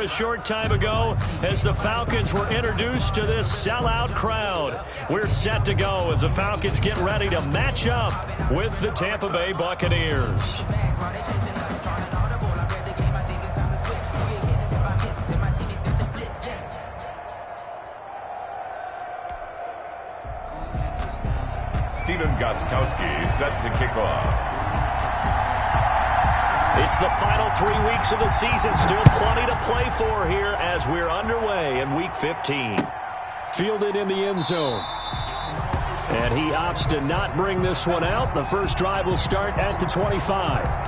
short time ago as the Falcons were introduced to this sellout crowd. We're set to go as the Falcons get ready to match up with the Tampa Bay Buccaneers. Stephen Gostkowski set to kick off. It's the final 3 weeks of the season. Still plenty to play for here as we're underway in Week 15. Fielded in the end zone. And he opts to not bring this one out. The first drive will start at the 25.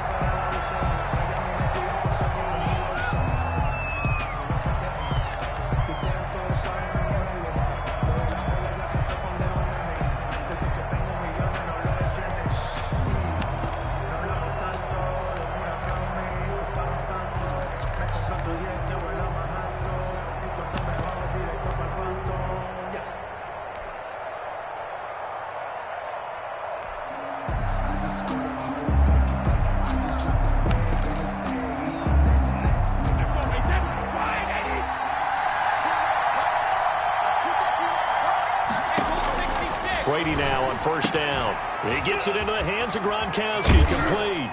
Brady now on first down. He gets it into the hands of Gronkowski, complete.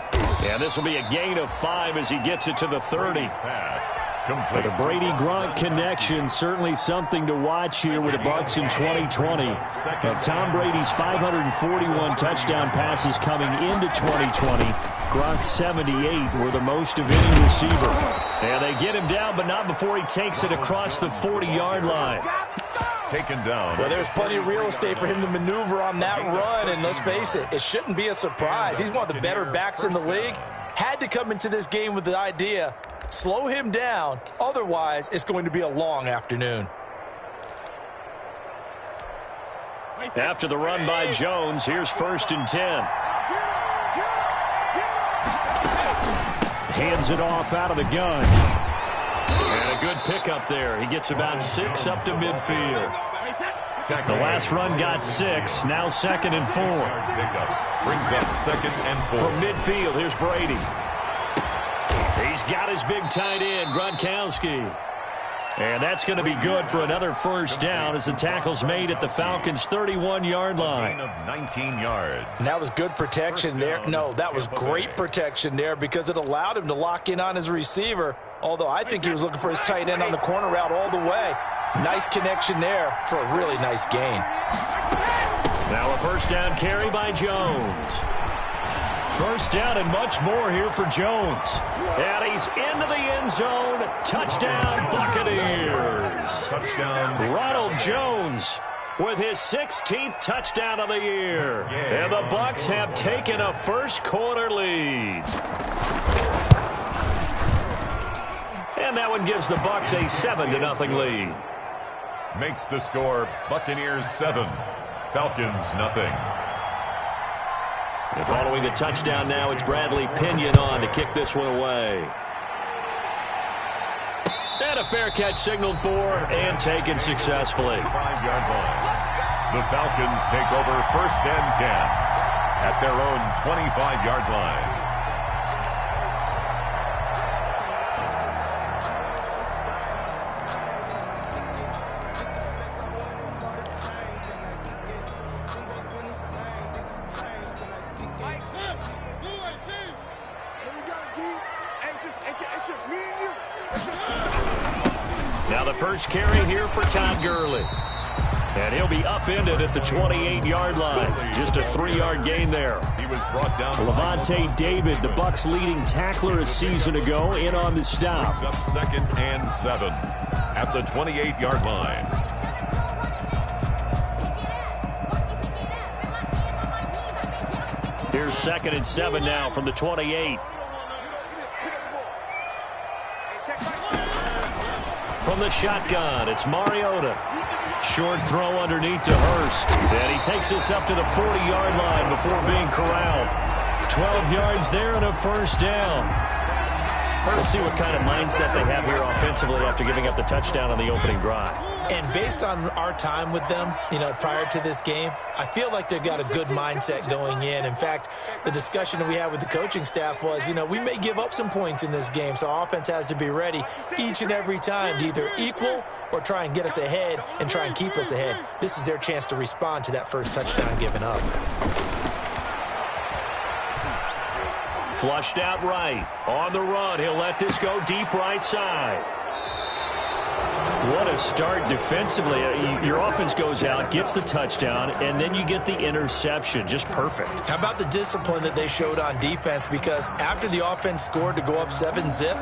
And this will be a gain of 5 as he gets it to the 30. But the Brady-Gronk connection, certainly something to watch here with the Bucs in 2020. Of Tom Brady's 541 touchdown passes coming into 2020, Gronk's 78 were the most of any receiver. And they get him down, but not before he takes it across the 40-yard line. Taken down. Well, there's plenty of real estate for him to maneuver on that run, and let's face it, it shouldn't be a surprise. He's one of the better backs in the league. Had to come into this game with the idea, slow him down, otherwise it's going to be a long afternoon. After the run by Jones, here's 1st and 10. Hands it off out of the gun. And a good pickup there. He gets about 6 up to midfield. The last run got 6. Now 2nd and 4. Brings up 2nd and 4. From midfield, here's Brady. He's got his big tight end, Gronkowski. And that's going to be good for another first down as the tackle's made at the Falcons' 31-yard line. Of 19 yards. And that was good protection there. No, that was great protection there because it allowed him to lock in on his receiver. Although I think he was looking for his tight end on the corner route all the way. Nice connection there for a really nice gain. Now a first down carry by Jones. First down and much more here for Jones. And he's into the end zone. Touchdown, Buccaneers. Touchdown. Ronald Jones with his 16th touchdown of the year. And the Bucs have taken a first quarter lead. And that one gives the Bucs a 7-0 lead. Makes the score Buccaneers 7, Falcons nothing. And following the touchdown now, it's Bradley Pinion on to kick this one away. And a fair catch signaled for and taken successfully. 5-yard line. The Falcons take over 1st and 10 at their own 25-yard line. Now the first carry here for Todd Gurley. And he'll be upended at the 28-yard line. Just a 3-yard gain there. He was brought down. Levante David, the Bucs' leading tackler a season ago, in on the stop. Up 2nd and 7 at the 28-yard line. Here's 2nd and 7 now from the 28. From the shotgun, it's Mariota. Short throw underneath to Hurst. And he takes us up to the 40-yard line before being corralled. 12 yards there and a first down. We'll see what kind of mindset they have here offensively after giving up the touchdown on the opening drive. And based on our time with them, prior to this game, I feel like they've got a good mindset going in. In fact, the discussion that we had with the coaching staff was, we may give up some points in this game, so our offense has to be ready each and every time to either equal or try and get us ahead and try and keep us ahead. This is their chance to respond to that first touchdown given up. Flushed out right. On the run, he'll let this go deep right side. What a start defensively. Your offense goes out, gets the touchdown, and then you get the interception. Just perfect. How about the discipline that they showed on defense? Because after the offense scored to go up 7-zip,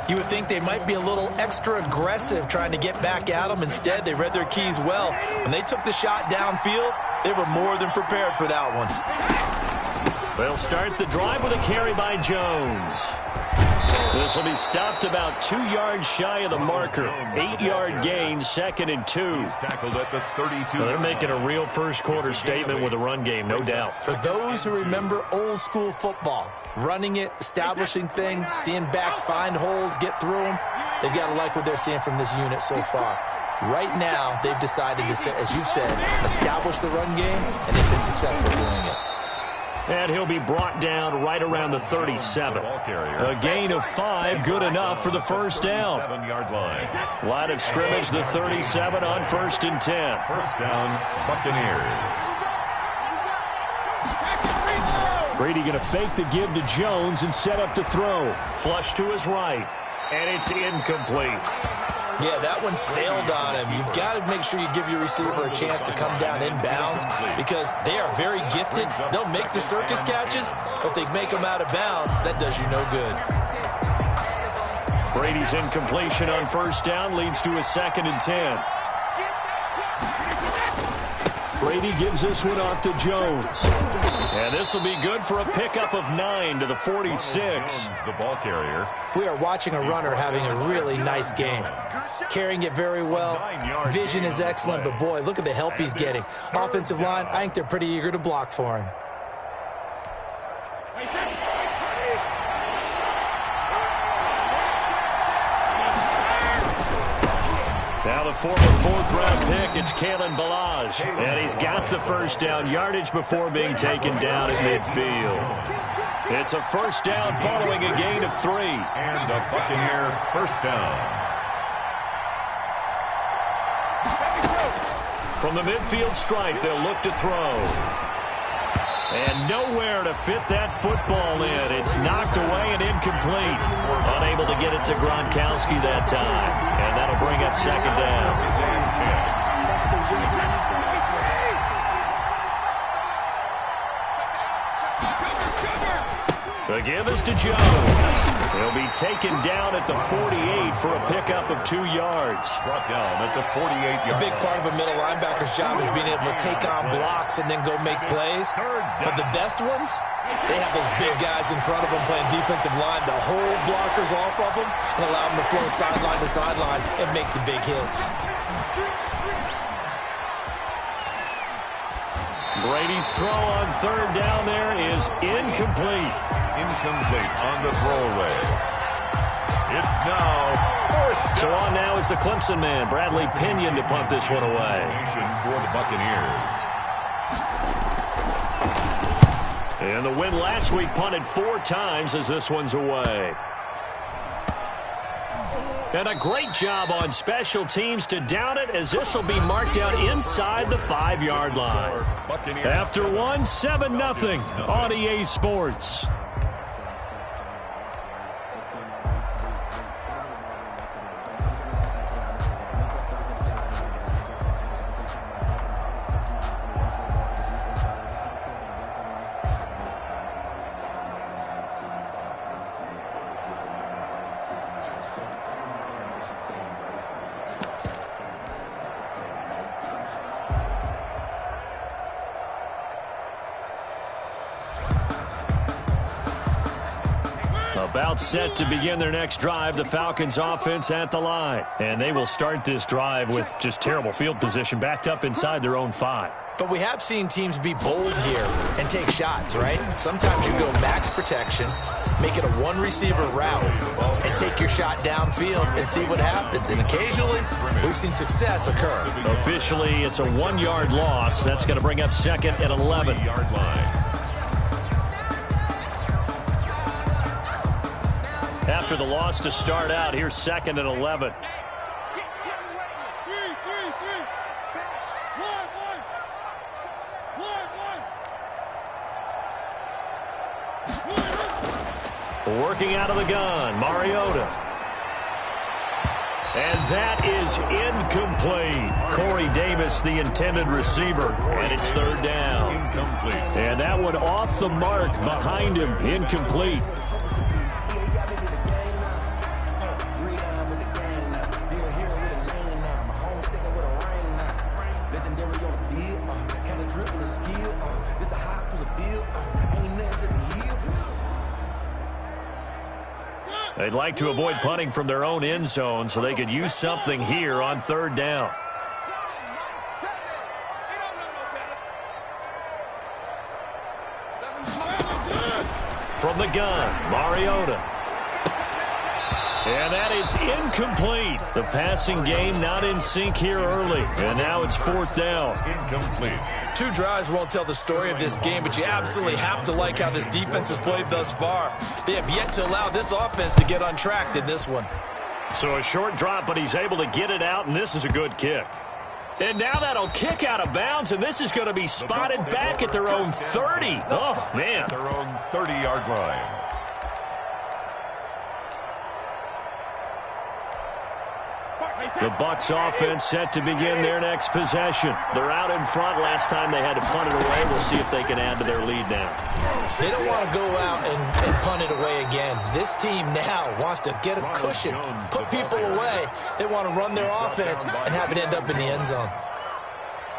you would think they might be a little extra aggressive trying to get back at them. Instead, they read their keys well. When they took the shot downfield, they were more than prepared for that one. They'll start the drive with a carry by Jones. This will be stopped about 2 yards shy of the marker. 8-yard gain, 2nd and 2. He's tackled at the 32. They're making a real first-quarter statement with a run game, no doubt. For those who remember old-school football, running it, establishing things, seeing backs find holes, get through them, they've got to like what they're seeing from this unit so far. Right now, they've decided to, as you've said, establish the run game, and they've been successful doing it. And he'll be brought down right around the 37. A gain of 5, good enough for the first down. 7-yard line. Line of scrimmage, the 37 on 1st and 10. First down, Buccaneers. Brady going to fake the give to Jones and set up to throw. Flush to his right, and it's incomplete. Yeah, that one sailed on him. You've got to make sure you give your receiver a chance to come down inbounds because they are very gifted. They'll make the circus catches, but they make them out of bounds. That does you no good. Brady's incompletion on first down leads to a 2nd and 10. Brady gives this one off to Jones. And this will be good for a pickup of 9 to the 46. The ball carrier. We are watching a runner having a really nice game. Carrying it very well. Vision is excellent, but boy, look at the help he's getting. Offensive line, I think they're pretty eager to block for him. Now the former 4th-round pick, it's Kalen Ballage. And he's got the first down yardage before being taken down at midfield. It's a first down following a gain of 3. And a Buccaneer first down. From the midfield stripe, they'll look to throw. And nowhere to fit that football in. It's knocked away and incomplete. Unable to get it to Gronkowski that time. And that'll bring up 2nd down. The give is to Jones. He'll be taken down at the 48 for a pickup of 2 yards. Brought down at the 48-yard line. A big part of a middle linebacker's job is being able to take on blocks and then go make plays. But the best ones, they have those big guys in front of them playing defensive line to hold blockers off of them and allow them to flow sideline to sideline and make the big hits. Brady's throw on 3rd down there is incomplete. Incomplete on the throwaway. It's now 4th. So on now is the Clemson man, Bradley Pinion, to punt this one away. For the Buccaneers. And the win last week punted 4 times as this one's away. And a great job on special teams to down it as this will be marked out inside the 5-yard line. After 1, 7-0 on EA Sports. About set to begin their next drive, the Falcons offense at the line. And they will start this drive with just terrible field position, backed up inside their own 5. But we have seen teams be bold here and take shots, right? Sometimes you go max protection, make it a 1-receiver route, and take your shot downfield and see what happens. And occasionally, we've seen success occur. Officially, it's a 1-yard loss. That's going to bring up second and 11. 3-yard line. After the loss to start out, here's second and 11. Working out of the gun, Mariota. And that is incomplete. Corey Davis, the intended receiver, and it's third down. Incomplete. And that one off the mark behind him, incomplete. They'd like to avoid punting from their own end zone so they could use something here on third down. From the gun, Mariota. And that is incomplete. The passing game not in sync here early. And now it's fourth down. Incomplete. 2 drives won't tell the story of this game, but you absolutely have to like how this defense has played thus far. They have yet to allow this offense to get untracked in this one. So a short drop, but he's able to get it out, and this is a good kick. And now that'll kick out of bounds, and this is going to be spotted back at their own 30. Oh, man. Their own 30-yard line. The Bucs offense set to begin their next possession. They're out in front. Last time they had to punt it away. We'll see if they can add to their lead now. They don't want to go out and punt it away again. This team now wants to get a cushion, put people away. They want to run their offense and have it end up in the end zone.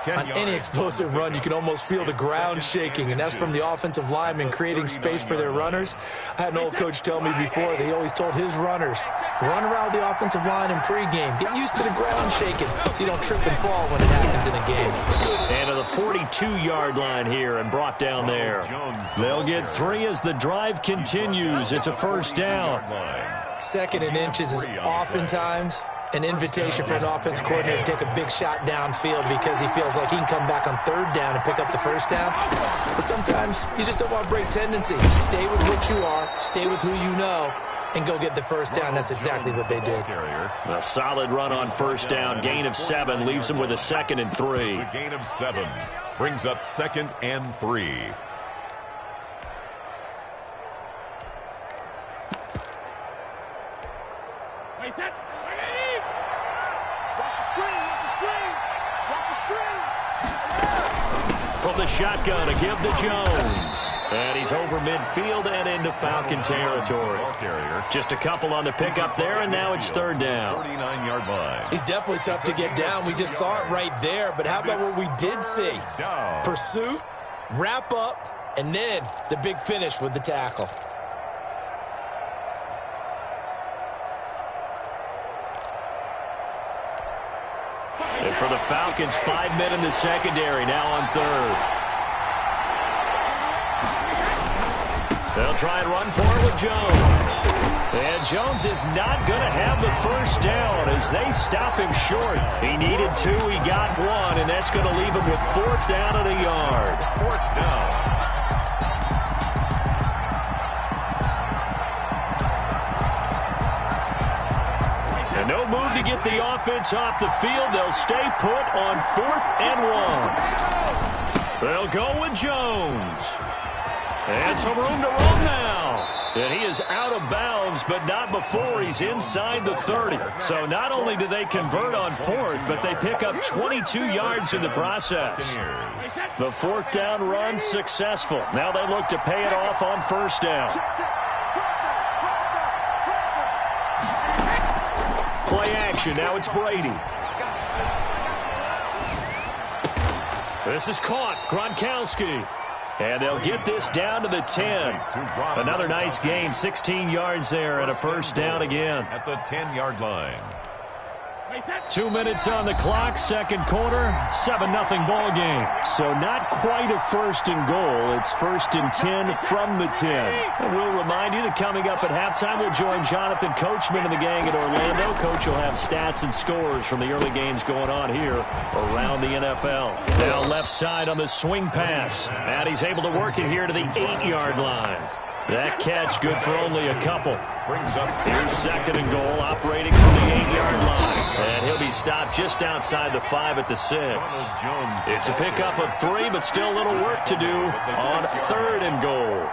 On any explosive run, you can almost feel the ground shaking, and that's from the offensive linemen creating space for their runners. I had an old coach tell me before, they always told his runners, run around the offensive line in pregame. Get used to the ground shaking so you don't trip and fall when it happens in a game. And to the 42-yard line here and brought down there. They'll get 3 as the drive continues. It's a first down. Second and inches is oftentimes an invitation for an offense coordinator to take a big shot downfield because he feels like he can come back on third down and pick up the first down. But sometimes you just don't want to break tendency. Stay with what you are, stay with who you know, and go get the first down. That's exactly what they did. A solid run on first down. Gain of 7 leaves them with a second and 3. A gain of 7 brings up second and 3. Wait, that. Watch the screen. Watch the screen. From the shotgun, a give to Jones. And he's over midfield and into Falcon territory. Just a couple on the pickup there, and now it's third down. 49-yard line. He's definitely tough to get down. We just saw it right there. But how about what we did see? Pursuit, wrap up, and then the big finish with the tackle. And for the Falcons, 5 men in the secondary, now on third. They'll try and run for it with Jones. And Jones is not going to have the first down as they stop him short. He needed 2, he got 1, and that's going to leave him with fourth down and a yard. Fourth down. And no move to get the offense off the field. They'll stay put on 4th and 1. They'll go with Jones. And some room to run now. And he is out of bounds, but not before he's inside the 30. So not only do they convert on 4th, but they pick up 22 yards in the process. The fourth down run successful. Now they look to pay it off on first down. Play action. Now it's Brady. This is caught. Gronkowski. And they'll get this down to the 10. Another nice gain, 16 yards there, and a first down again. At the 10-yard line. 2 minutes on the clock, second quarter, 7-0 ball game. So not quite a first and goal. It's first and 10 from the 10. And we'll remind you that coming up at halftime, we'll join Jonathan Coachman and the gang at Orlando. Coach will have stats and scores from the early games going on here around the NFL. Now left side on the swing pass. And he's able to work it here to the 8-yard line. That catch good for only a couple. Here's second and goal, operating from the 8-yard line. And he'll be stopped just outside the 5 at the 6. It's a pickup of 3, but still a little work to do on third and goal.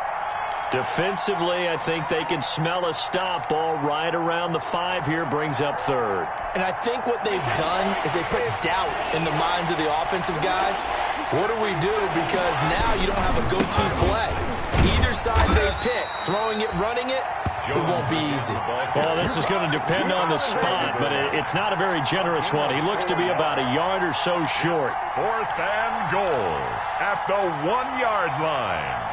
Defensively, I think they can smell a stop. Ball right around the 5 here, brings up third. And I think what they've done is they put doubt in the minds of the offensive guys. What do we do? Because now you don't have a go-to play. Either side they pick, throwing it, running it, it won't be easy. Well, this is going to depend on the spot, but it's not a very generous one. He looks to be about a yard or so short. 4th and goal at the 1-yard line.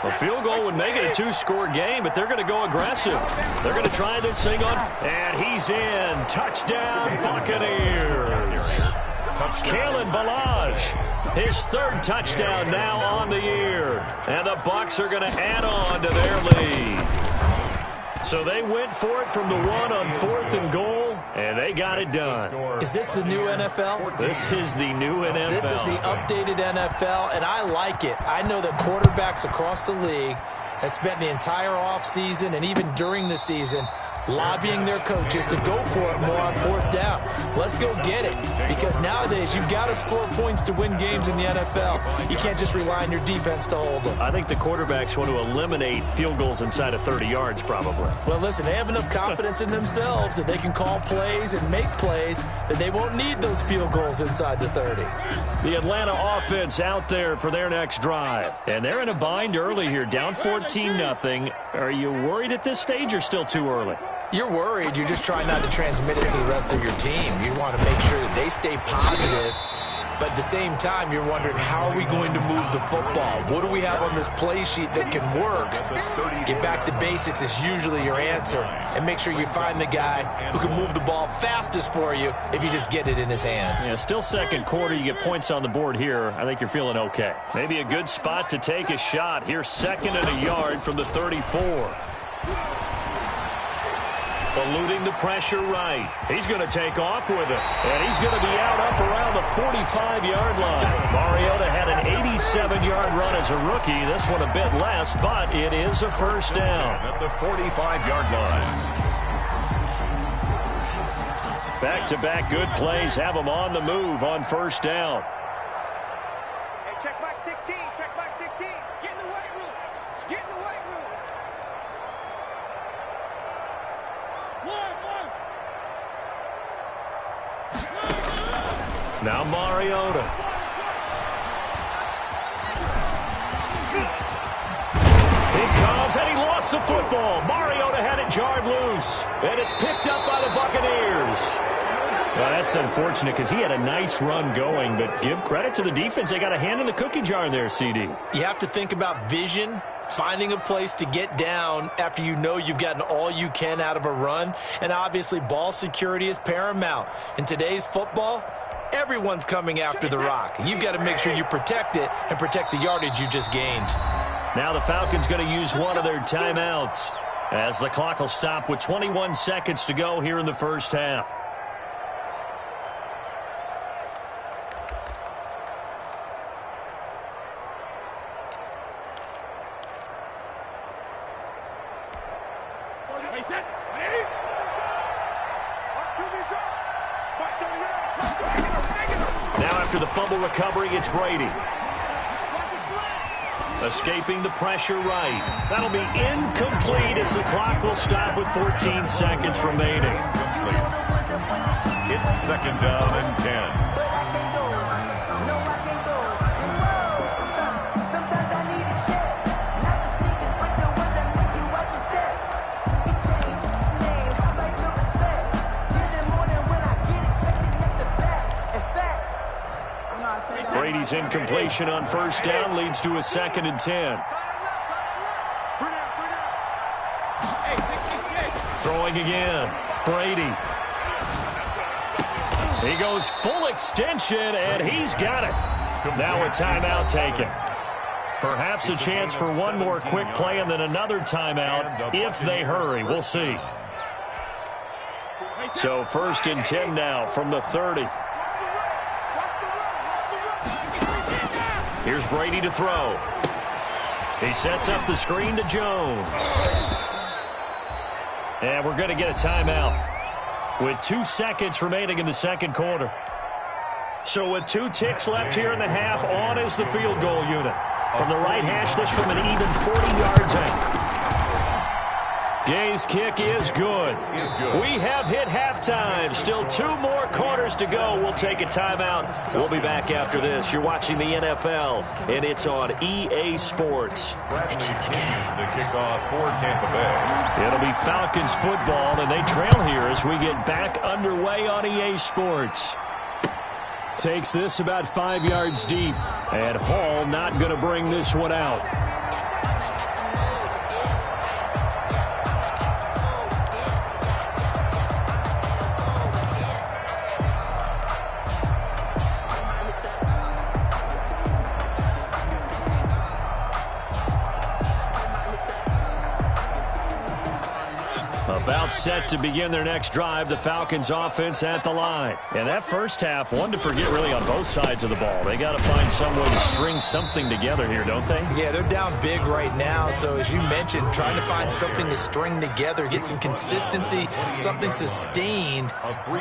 A field goal would make it a 2-score game, but they're going to go aggressive. They're going to try this thing on, and he's in. Touchdown, Buccaneers. Kalen Ballage, his 3rd touchdown now on the year. And the Bucs are going to add on to their lead. So they went for it from the 1 on 4th and goal, and they got it done. Is this the new NFL? This is the new NFL. This is the updated NFL, and I like it. I know that quarterbacks across the league have spent the entire offseason and even during the season lobbying their coaches to go for it more on 4th down. Let's go get it. Because nowadays, you've got to score points to win games in the NFL. You can't just rely on your defense to hold them. I think the quarterbacks want to eliminate field goals inside of 30 yards, probably. Well, listen, they have enough confidence in themselves that they can call plays and make plays that they won't need those field goals inside the 30. The Atlanta offense out there for their next drive. And they're in a bind early here, down 14-0. Are you worried at this stage or still too early? You're worried. You're just trying not to transmit it to the rest of your team. You want to make sure that they stay positive. But at the same time, you're wondering, how are we going to move the football? What do we have on this play sheet that can work? Get back to basics is usually your answer. And make sure you find the guy who can move the ball fastest for you if you just get it in his hands. Yeah, still second quarter. You get points on the board here. I think you're feeling okay. Maybe a good spot to take a shot. Here's 2nd and a yard from the 34. Eluding the pressure right. He's going to take off with it. And he's going to be out up around the 45-yard line. Mariota had an 87-yard run as a rookie. This one a bit less, but it is a first down. At the 45-yard line. Back-to-back good plays have him on the move on first down. Hey, check back 16. Check back 16. Get in the weight room. Get in the weight room. Now Mariota. He comes, and he lost the football. Mariota had it jarred loose, and it's picked up by the Buccaneers. Well, that's unfortunate because he had a nice run going, but give credit to the defense. They got a hand in the cookie jar there, CD. You have to think about vision, finding a place to get down after you know you've gotten all you can out of a run, and obviously ball security is paramount. In today's football, everyone's coming after the rock. You've got to make sure you protect it and protect the yardage you just gained. Now the Falcons going to use one of their timeouts as the clock will stop with 21 seconds to go here in the first half. Now after the fumble recovery, it's Brady. Escaping the pressure right. That'll be incomplete as the clock will stop with 14 seconds remaining. It's 2nd down and 10. Brady's incompletion on first down leads to a 2nd and 10. Throwing again. Brady. He goes full extension, and he's got it. Now a timeout taken. Perhaps a chance for one more quick play and then another timeout if they hurry. We'll see. So 1st and 10 now from the 30. Here's Brady to throw. He sets up the screen to Jones. And we're going to get a timeout with 2 seconds remaining in the second quarter. So with 2 ticks left here in the half, on is the field goal unit. From the right hash, this from an even 40 yards out. Gay's kick is good. We have hit halftime. Still 2 more quarters to go. We'll take a timeout. We'll be back after this. You're watching the NFL, and it's on EA Sports. It's in the game. The kickoff for Tampa Bay. It'll be Falcons football, and they trail here as we get back underway on EA Sports. Takes this about 5 yards deep, and Hall not going to bring this one out. About set to begin their next drive, the Falcons offense at the line. And that first half, one to forget really on both sides of the ball. They got to find some way to string something together here, don't they? Yeah, they're down big right now. So as you mentioned, trying to find something to string together, get some consistency, something sustained,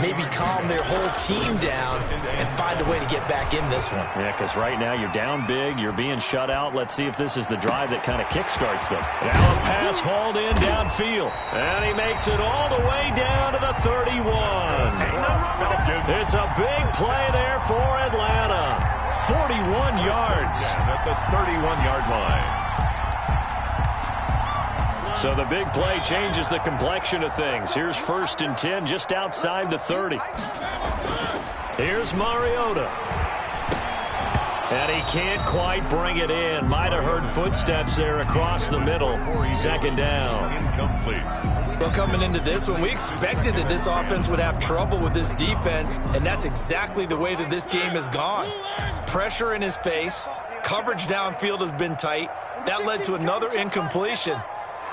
maybe calm their whole team down and find a way to get back in this one. Yeah, because right now you're down big, you're being shut out. Let's see if this is the drive that kind of kickstarts them. Now a pass hauled in downfield. And he makes it all the way down to the 31. It's a big play there for Atlanta. 41 yards. At the 31-yard line. So the big play changes the complexion of things. Here's 1st and 10 just outside the 30. Here's Mariota. And he can't quite bring it in. Might have heard footsteps there across the middle. 2nd down. Incomplete. Well, coming into this one, we expected that this offense would have trouble with this defense, and that's exactly the way that this game has gone. Pressure in his face, coverage downfield has been tight. That led to another incompletion.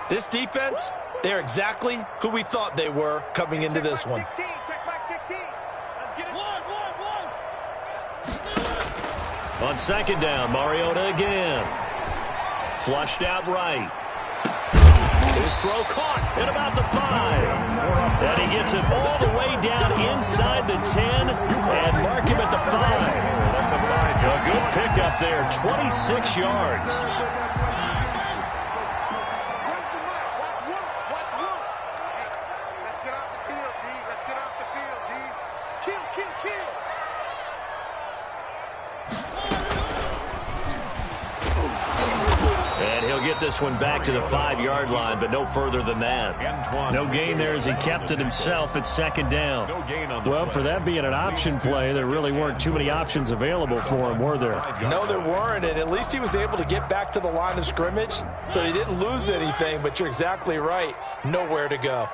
This defense, they're exactly who we thought they were coming into this one. On 2nd down, Mariota again. Flushed out right. His throw caught at about the 5. And he gets it all the way down inside the 10 and mark him at the 5. A good pickup there, 26 yards. Let's get off the field, D. Let's get off the field, D. Kill, kill, kill. And he'll get this one back to the 5-yard line, but no further than that. No gain there as he kept it himself at 2nd down. Well, for that being an option play, there really weren't too many options available for him, were there? No, there weren't, and at least he was able to get back to the line of scrimmage, so he didn't lose anything, but you're exactly right. Nowhere to go.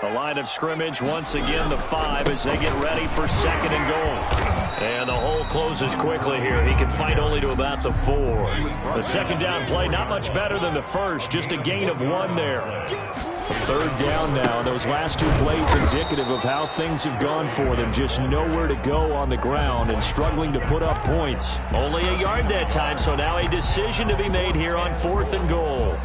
The line of scrimmage, once again, the 5 as they get ready for 2nd and goal. And the hole closes quickly here. He can fight only to about the 4. The 2nd down play, not much better than the first. Just a gain of 1 there. 3rd down now. Those last 2 plays indicative of how things have gone for them. Just nowhere to go on the ground and struggling to put up points. Only a yard that time, so now a decision to be made here on 4th and goal.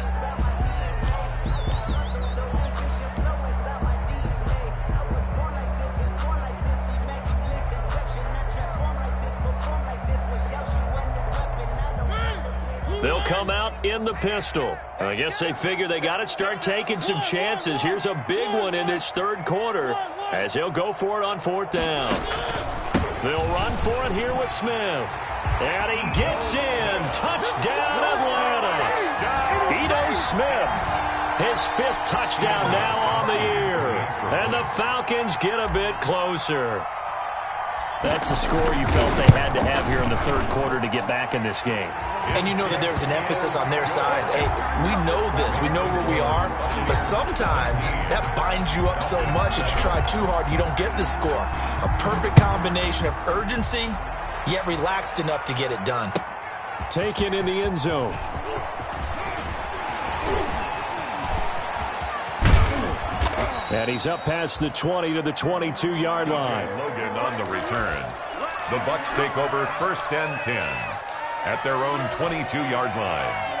They'll come out in the pistol. I guess they figure they got to start taking some chances. Here's a big one in this 3rd quarter as he'll go for it on 4th down. They'll run for it here with Smith. And he gets in. Touchdown, Atlanta. Ito Smith, his 5th touchdown now on the year. And the Falcons get a bit closer. That's a score you felt they had to have here in the third quarter to get back in this game. And you know that there's an emphasis on their side. Hey, we know this. We know where we are. But sometimes that binds you up so much that you try too hard, you don't get the score. A perfect combination of urgency, yet relaxed enough to get it done. Taken in the end zone. And he's up past the 20 to the 22-yard line. Logan on the return. The Bucs take over 1st and 10 at their own 22-yard line.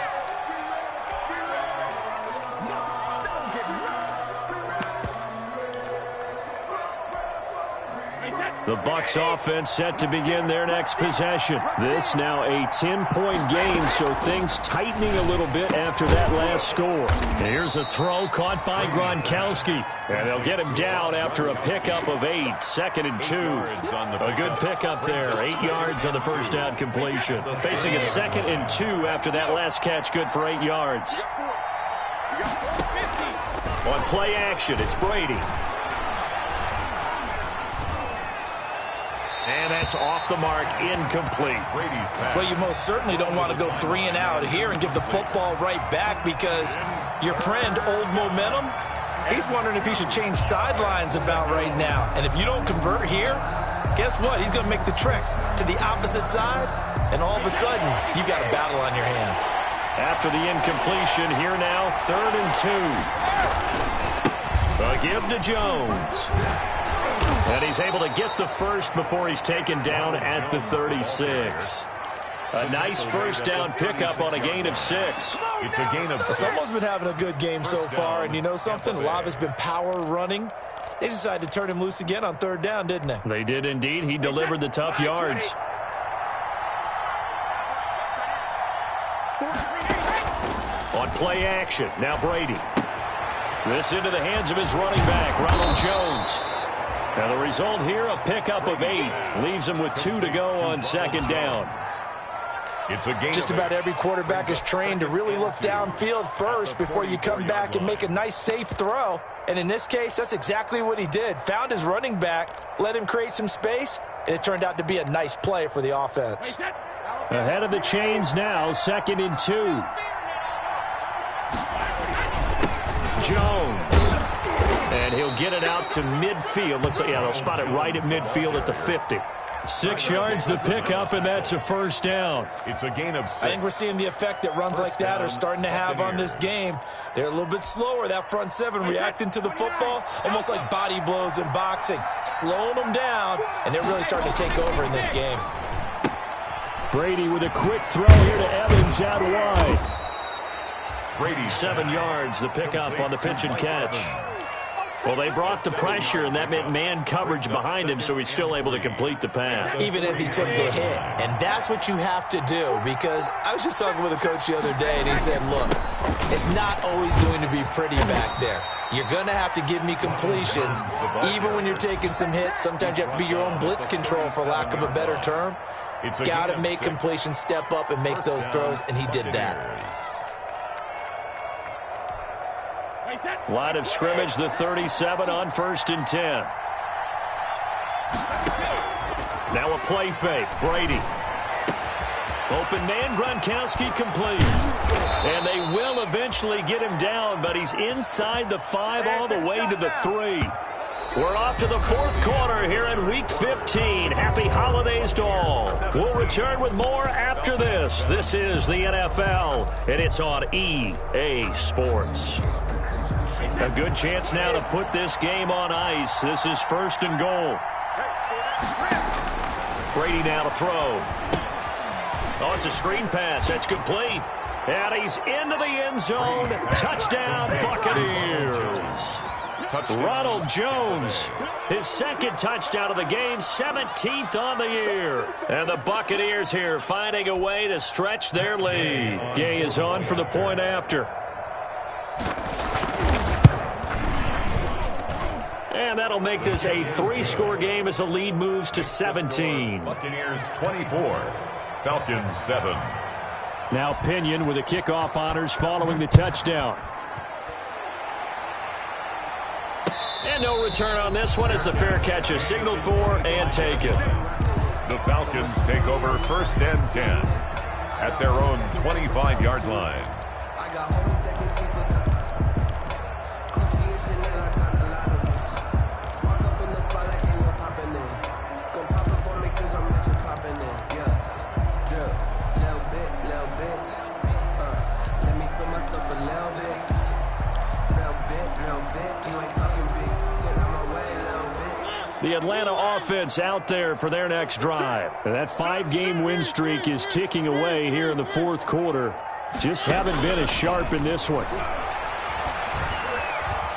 The Bucs offense set to begin their next possession. This now a 10-point game, so things tightening a little bit after that last score. Here's a throw caught by Gronkowski, and they'll get him down after a pickup of 8, 2nd and 2. A good pickup there, 8 yards on the first down completion. Facing a 2nd and 2 after that last catch, good for 8 yards. On play action, it's Brady. And that's off the mark, incomplete. Brady's pass. Well, you most certainly don't want to go 3 and out here and give the football right back because your friend, Old Momentum, he's wondering if he should change sidelines about right now. And if you don't convert here, guess what? He's going to make the trek to the opposite side, and all of a sudden, you've got a battle on your hands. After the incompletion, here now, 3rd and 2. A give to Jones. And he's able to get the first before he's taken down at the 36. A nice first down pickup on a gain of 6. It's a gain of 6. Someone's been having a good game so far, and you know something? A lot of it's been power running. They decided to turn him loose again on 3rd down, didn't they? They did indeed. He delivered the tough yards. On play action, now Brady. This into the hands of his running back, Ronald Jones. Now the result here, a pickup of 8. Leaves him with 2 to go on 2nd down. It's a gain. Just about every quarterback is trained to really look downfield first before you come back and make a nice, safe throw. And in this case, that's exactly what he did. Found his running back, let him create some space, and it turned out to be a nice play for the offense. Ahead of the chains now, 2nd and 2. Jones. And he'll get it out to midfield. Looks like, yeah, they'll spot it right at midfield at the 50. 6 yards the pickup, and that's a first down. It's a gain of 6. I think we're seeing the effect that runs like that are starting to have on this game. They're a little bit slower, that front 7, reacting to the football, almost like body blows in boxing, slowing them down, and they're really starting to take over in this game. Brady with a quick throw here to Evans out wide. Brady 7 yards, the pickup on the pitch and catch. Well, they brought the pressure, and that meant man coverage behind him, so he's still able to complete the pass. Even as he took the hit. And that's what you have to do, because I was just talking with a coach the other day, and he said, look, it's not always going to be pretty back there. You're going to have to give me completions. Even when you're taking some hits, sometimes you have to be your own blitz control, for lack of a better term. Got to make completions, step up, and make those throws, and he did that. Line of scrimmage, the 37 on 1st and 10. Now a play fake. Brady. Open man, Gronkowski complete. And they will eventually get him down, but he's inside the 5 all the way to the 3. We're off to the 4th quarter here in Week 15. Happy holidays to all. We'll return with more after this. This is the NFL, and it's on EA Sports. A good chance now to put this game on ice. This is 1st and goal. Brady now to throw. Oh, it's a screen pass. That's complete. And he's into the end zone. Touchdown, Buccaneers. Ronald Jones, his 2nd touchdown of the game, 17th on the year. And the Buccaneers here finding a way to stretch their lead. Gay is on for the point after. And that'll make this a 3-score game as the lead moves to 17. Buccaneers 24, Falcons 7. Now Pinion with the kickoff honors following the touchdown. And no return on this one as the fair catch is signaled for and taken. The Falcons take over 1st and 10 at their own 25-yard line. I got homies that can keep it up. Coochie and Chanel, I got a lot of them. Walk up in the spot like ain't no poppin' in. Gon' pop it for me 'cause I'm matching poppin' in. Yeah, little bit. Let me feel myself a little bit. You ain't talking big. Get out my way, little bit. The Atlanta offense out there for their next drive. And that 5-game win streak is ticking away here in the 4th quarter. Just haven't been as sharp in this one.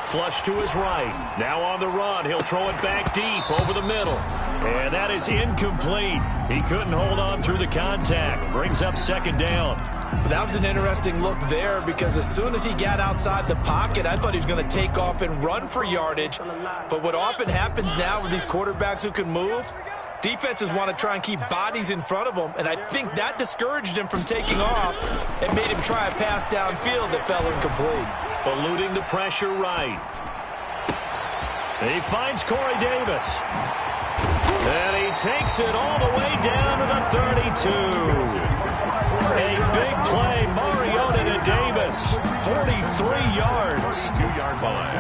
Flush to his right. Now on the run. He'll throw it back deep over the middle. And that is incomplete. He couldn't hold on through the contact. Brings up 2nd down. That was an interesting look there because as soon as he got outside the pocket, I thought he was going to take off and run for yardage. But what often happens now with these quarterbacks who can move, defenses want to try and keep bodies in front of them, and I think that discouraged him from taking off and made him try a pass downfield that fell incomplete. Eluding the pressure right. He finds Corey Davis. And he takes it all the way down to the 32. A big play, Mariota to Davis, 43 yards. 2-yard line.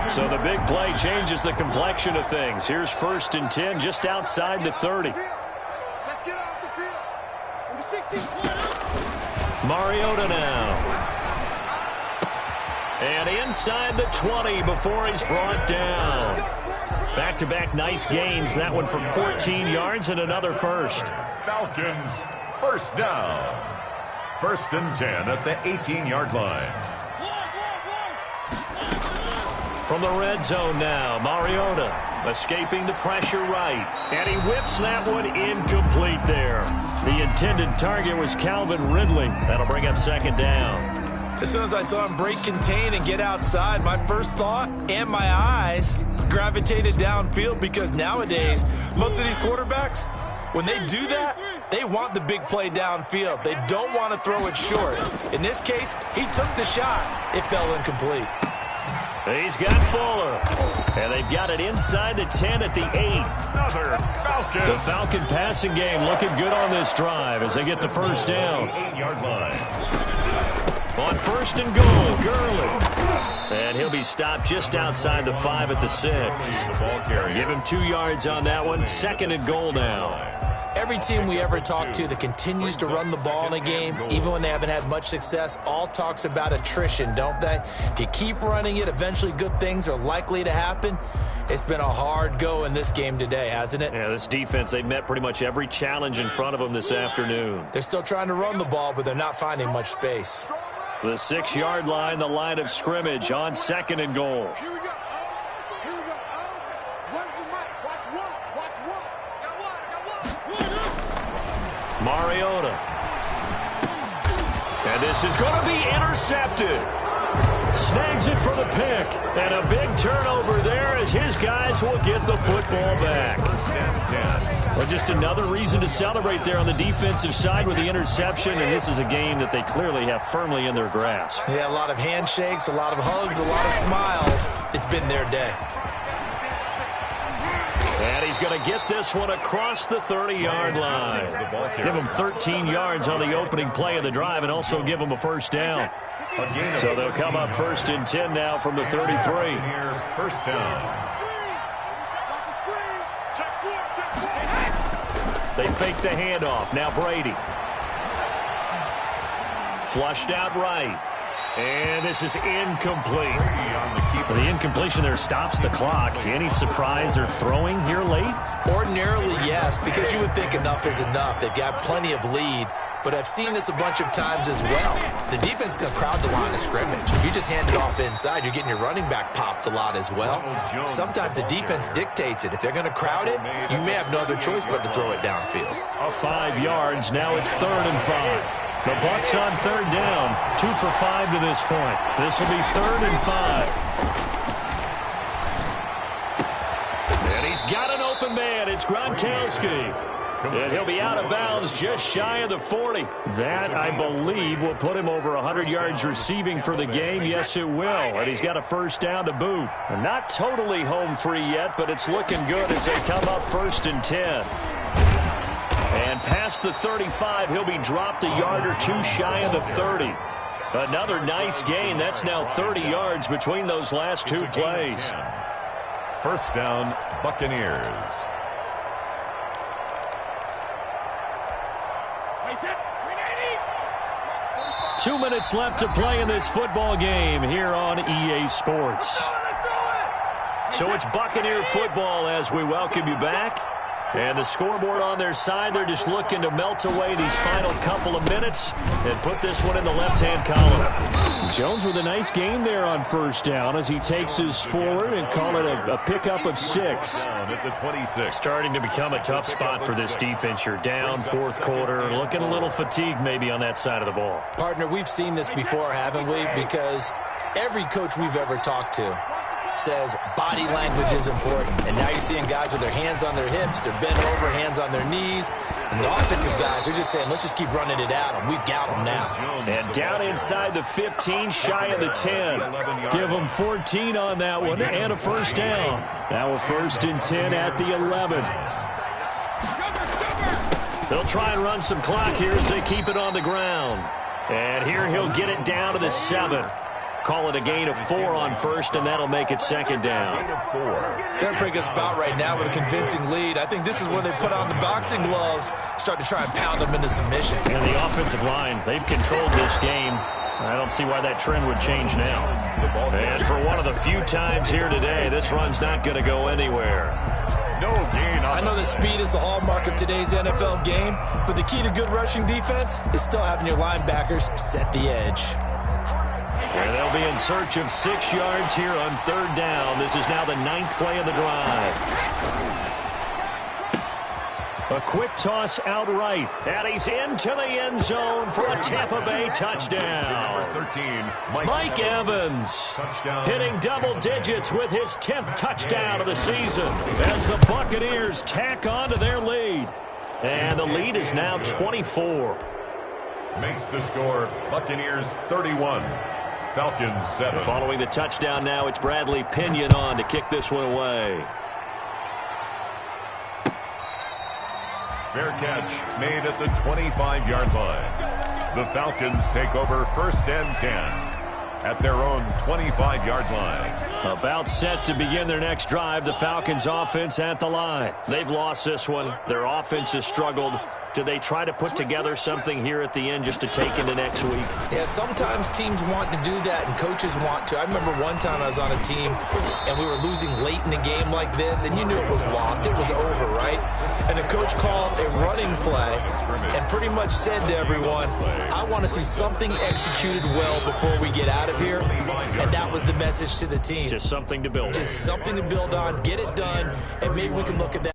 So the big play changes the complexion of things. Here's 1st and 10 just outside the 30. Let's get off the field. Number 16. Mariota now. And inside the 20 before he's brought down. Back-to-back nice gains. That one for 14 yards and another first. Falcons, 1st down. 1st and 10 at the 18-yard line. From the red zone now, Mariota escaping the pressure right. And he whips that one incomplete there. The intended target was Calvin Ridley. That'll bring up 2nd down. As soon as I saw him break contain and get outside, my first thought and my eyes gravitated downfield because nowadays, most of these quarterbacks, when they do that, they want the big play downfield. They don't want to throw it short. In this case, he took the shot. It fell incomplete. He's got Fuller. And they've got it inside the 10 at the 8. Another Falcon. The Falcon passing game looking good on this drive as they get the first down. 8-yard line. On 1st and goal, Gurley. And he'll be stopped just outside the 5 at the 6. The ball carrier. Give him 2 yards on that one. 2nd and goal now. Every team we ever talk to that continues to run the ball in a game, even when they haven't had much success, all talks about attrition, don't they? If you keep running it, eventually good things are likely to happen. It's been a hard go in this game today, hasn't it? Yeah, this defense, they've met pretty much every challenge in front of them this afternoon. They're still trying to run the ball, but they're not finding much space. The 6-yard line, the line of scrimmage on 2nd and goal. Here we go. Here we go. Run the mic. Watch one. Watch one. Got one. Mariota. And this is going to be intercepted. Snags it for the pick. And a big turnover there as his guys will get the football back. 1st and 10. Well, just another reason to celebrate there on the defensive side with the interception, and this is a game that they clearly have firmly in their grasp. Yeah, a lot of handshakes, a lot of hugs, a lot of smiles. It's been their day. And he's going to get this one across the 30-yard line. Give them 13 yards on the opening play of the drive and also give them a first down. So they'll come up 1st and 10 now from the 33. Here, 1st down. They fake the handoff. Now Brady. Flushed out right. And this is incomplete. The incompletion there stops the clock. Any surprise they're throwing here late? Ordinarily, yes, because you would think enough is enough. They've got plenty of lead, but I've seen this a bunch of times as well. The defense can crowd the line of scrimmage. If you just hand it off inside, you're getting your running back popped a lot as well. Sometimes the defense dictates it. If they're going to crowd it, you may have no other choice but to throw it downfield. 5 yards. Now it's 3rd and 5. The Bucs on 3rd down. 2 for 5 to this point. This will be 3rd and 5. And he's got an open man. It's Gronkowski. And he'll be out of bounds just shy of the 40. That, I believe, will put him over 100 yards receiving for the game. Yes, it will. And he's got a first down to boot. Not totally home free yet, but it's looking good as they come up 1st and 10. And past the 35, he'll be dropped a yard or two shy of the 30. Another nice gain. That's now 30 yards between those last two plays. First down, Buccaneers. 2 minutes left to play in this football game here on EA Sports. So it's Buccaneer football as we welcome you back. And the scoreboard on their side, they're just looking to melt away these final couple of minutes and put this one in the left-hand column. Jones with a nice gain there on first down as he takes us forward and call it a pickup of 6. At the 26. Starting to become a tough spot for this defense. You're down 4th quarter, looking a little fatigued maybe on that side of the ball. Partner, we've seen this before, haven't we? Because every coach we've ever talked to says body language is important. And now you're seeing guys with their hands on their hips, they're bent over, hands on their knees. And the offensive guys, they're just saying, let's just keep running it at them. We've got them now. And down inside the 15, shy of the 10. Give them 14 on that one and a first down. Now a 1st and 10 at the 11. They'll try and run some clock here as they keep it on the ground. And here he'll get it down to the 7. Call it a gain of 4 on first, and that'll make it 2nd down. They're in a pretty good spot right now with a convincing lead. I think this is where they put on the boxing gloves, start to try and pound them into submission. And the offensive line, they've controlled this game. I don't see why that trend would change now. And for one of the few times here today, this run's not going to go anywhere. No gain. I know that speed is the hallmark of today's NFL game, but the key to good rushing defense is still having your linebackers set the edge. And they'll be in search of 6 yards here on 3rd down. This is now the 9th play of the drive. A quick toss outright. And he's into the end zone for a Tampa Bay touchdown. 13, Mike Evans hitting double digits with his 10th touchdown of the season as the Buccaneers tack on to their lead. And the lead is now 24. Makes the score Buccaneers 31. Falcons 7. Following the touchdown now, it's Bradley Pinion on to kick this one away. Fair catch made at the 25-yard line. The Falcons take over 1st and 10 at their own 25-yard line. About set to begin their next drive, the Falcons offense at the line. They've lost this one. Their offense has struggled. Do they try to put together something here at the end just to take into next week? Yeah, sometimes teams want to do that and coaches want to. I remember one time I was on a team and we were losing late in a game like this and you knew it was lost. It was over, right? And the coach called a running play and pretty much said to everyone, I want to see something executed well before we get out of here. And that was the message to the team. Just something to build on. Just something to build on, get it done, and maybe we can look at that.